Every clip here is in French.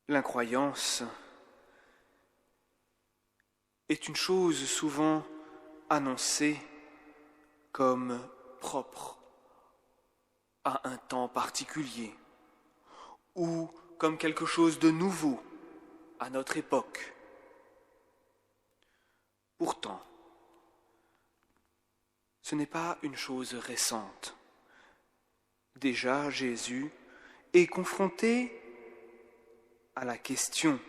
L'incroyance est une chose souvent annoncée comme propre à un temps particulier ou comme quelque chose de nouveau à notre époque. Pourtant, ce n'est pas une chose récente. Déjà, Jésus est confronté à la question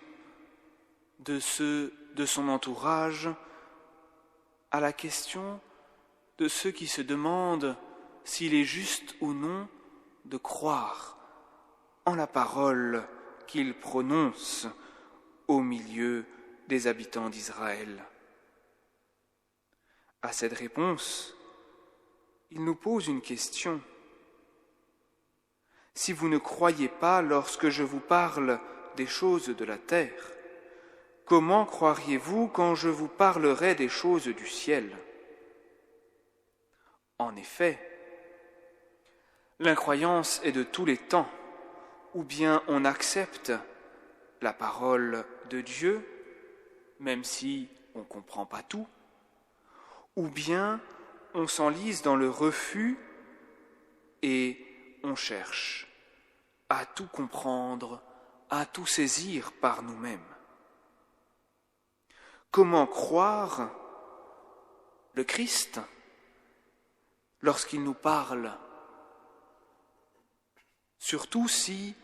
de ceux de son entourage, à la question de ceux qui se demandent s'il est juste ou non de croire en la parole qu'il prononce au milieu des habitants d'Israël. À cette réponse, il nous pose une question. Si vous ne croyez pas lorsque je vous parle des choses de la terre, comment croiriez-vous quand je vous parlerai des choses du ciel ? En effet, l'incroyance est de tous les temps, ou bien on accepte la parole de Dieu, même si on ne comprend pas tout, ou bien on s'enlise dans le refus et on cherche à tout comprendre, à tout saisir par nous-mêmes. Comment croire le Christ lorsqu'il nous parle, surtout si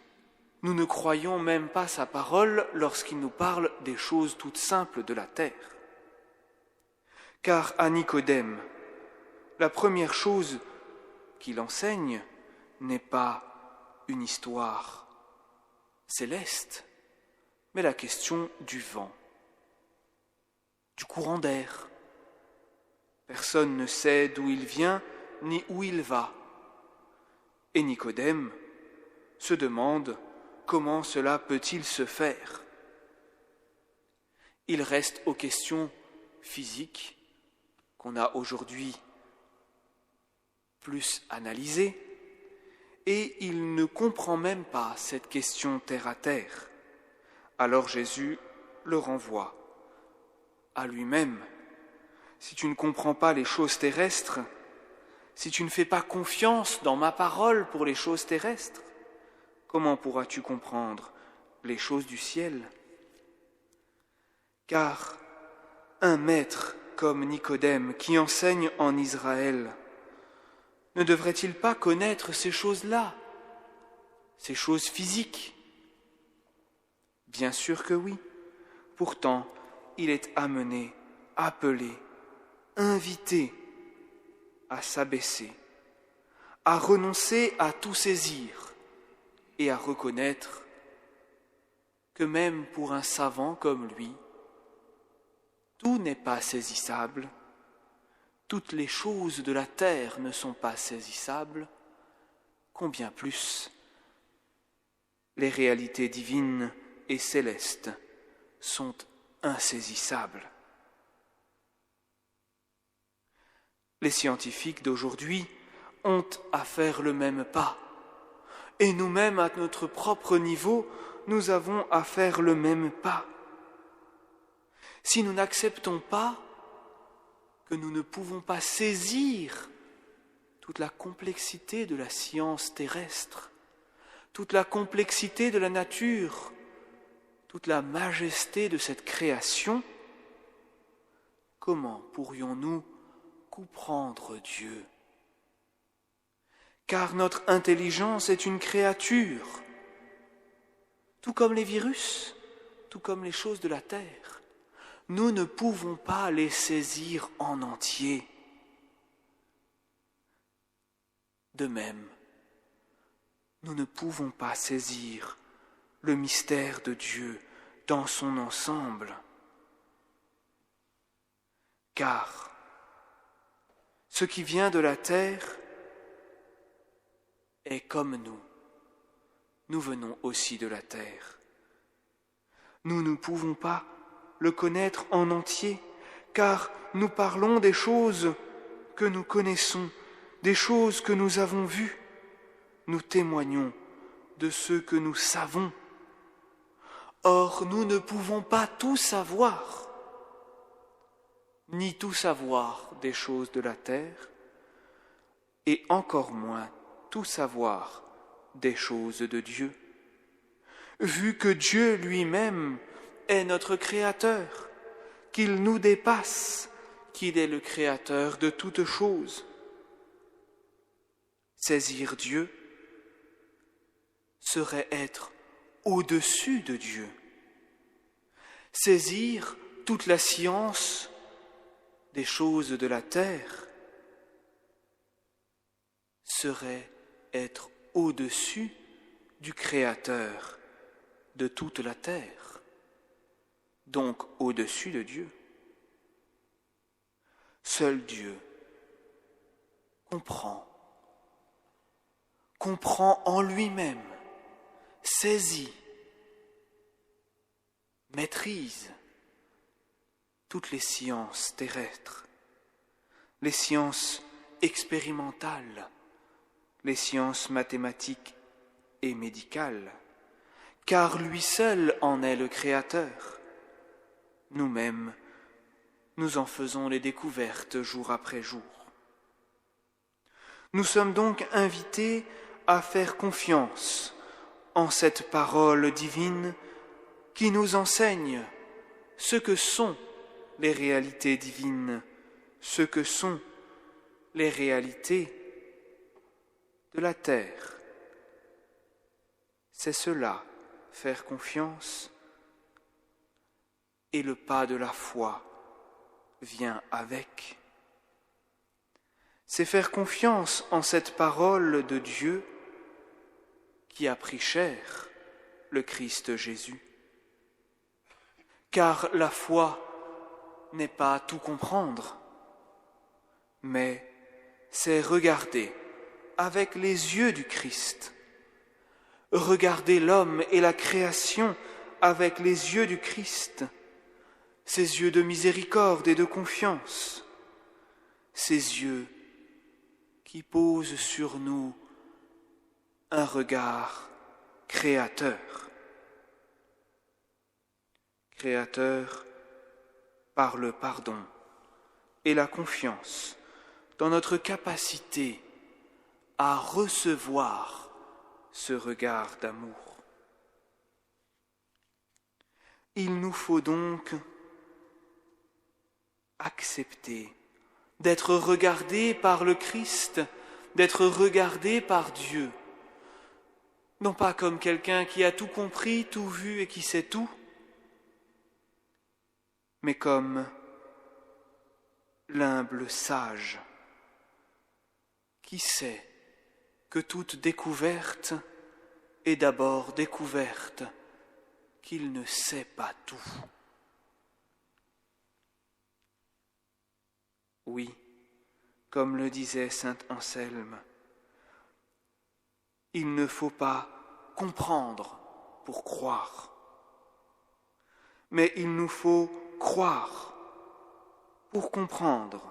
nous ne croyons même pas sa parole lorsqu'il nous parle des choses toutes simples de la terre. Car à Nicodème, la première chose qu'il enseigne n'est pas une histoire céleste, mais la question du vent, du courant d'air. Personne ne sait d'où il vient ni où il va. Et Nicodème se demande comment cela peut-il se faire. Il reste aux questions physiques qu'on a aujourd'hui plus analysées, et il ne comprend même pas cette question terre à terre. Alors Jésus le renvoie à lui-même. Si tu ne comprends pas les choses terrestres, si tu ne fais pas confiance dans ma parole pour les choses terrestres, comment pourras-tu comprendre les choses du ciel ? Car un maître comme Nicodème qui enseigne en Israël, ne devrait-il pas connaître ces choses-là, ces choses physiques ? Bien sûr que oui. Pourtant, il est amené, appelé, invité à s'abaisser, à renoncer à tout saisir et à reconnaître que même pour un savant comme lui, tout n'est pas saisissable, toutes les choses de la terre ne sont pas saisissables, combien plus les réalités divines et célestes sont insaisissables. Les scientifiques d'aujourd'hui ont à faire le même pas, et nous-mêmes, à notre propre niveau, nous avons à faire le même pas. Si nous n'acceptons pas que nous ne pouvons pas saisir toute la complexité de la science terrestre, toute la complexité de la nature, toute la majesté de cette création, comment pourrions-nous comprendre Dieu ? Car notre intelligence est une créature, tout comme les virus, tout comme les choses de la terre. Nous ne pouvons pas les saisir en entier. De même, nous ne pouvons pas saisir le mystère de Dieu dans son ensemble. Car ce qui vient de la terre est comme nous. Nous venons aussi de la terre. Nous ne pouvons pas le connaître en entier, car nous parlons des choses que nous connaissons, des choses que nous avons vues. Nous témoignons de ce que nous savons. Or, nous ne pouvons pas tout savoir, ni tout savoir des choses de la terre, et encore moins tout savoir des choses de Dieu, vu que Dieu lui-même est notre Créateur, qu'il nous dépasse, qu'il est le Créateur de toutes choses. Saisir Dieu serait être au-dessus de Dieu. Saisir toute la science des choses de la terre serait être au-dessus du Créateur de toute la terre, donc au-dessus de Dieu. Seul Dieu comprend en lui-même, saisit, maîtrise toutes les sciences terrestres, les sciences expérimentales, les sciences mathématiques et médicales, car lui seul en est le Créateur. Nous-mêmes, nous en faisons les découvertes jour après jour. Nous sommes donc invités à faire confiance en cette parole divine qui nous enseigne ce que sont les réalités divines, ce que sont les réalités de la terre. C'est cela, faire confiance, et le pas de la foi vient avec. C'est faire confiance en cette parole de Dieu qui a pris chair, le Christ Jésus. Car la foi n'est pas tout comprendre, mais c'est regarder avec les yeux du Christ, regarder l'homme et la création avec les yeux du Christ, ses yeux de miséricorde et de confiance, ses yeux qui posent sur nous un regard créateur. Créateur par le pardon et la confiance dans notre capacité à recevoir ce regard d'amour. Il nous faut donc accepter d'être regardé par le Christ, d'être regardé par Dieu, non pas comme quelqu'un qui a tout compris, tout vu et qui sait tout, mais comme l'humble sage qui sait que toute découverte est d'abord découverte, qu'il ne sait pas tout. Oui, comme le disait saint Anselme, il ne faut pas comprendre pour croire, mais il nous faut croire pour comprendre,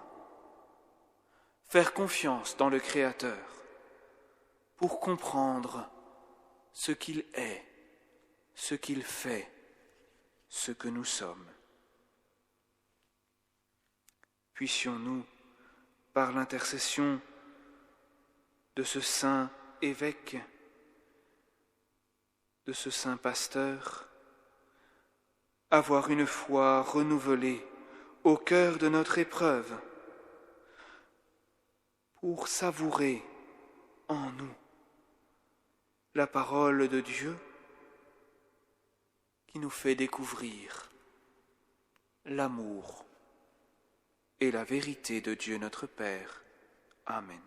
faire confiance dans le Créateur pour comprendre ce qu'il est, ce qu'il fait, ce que nous sommes. Puissions-nous, par l'intercession de ce saint évêque, de ce saint pasteur, avoir une foi renouvelée au cœur de notre épreuve, pour savourer en nous la parole de Dieu qui nous fait découvrir l'amour et la vérité de Dieu notre Père. Amen.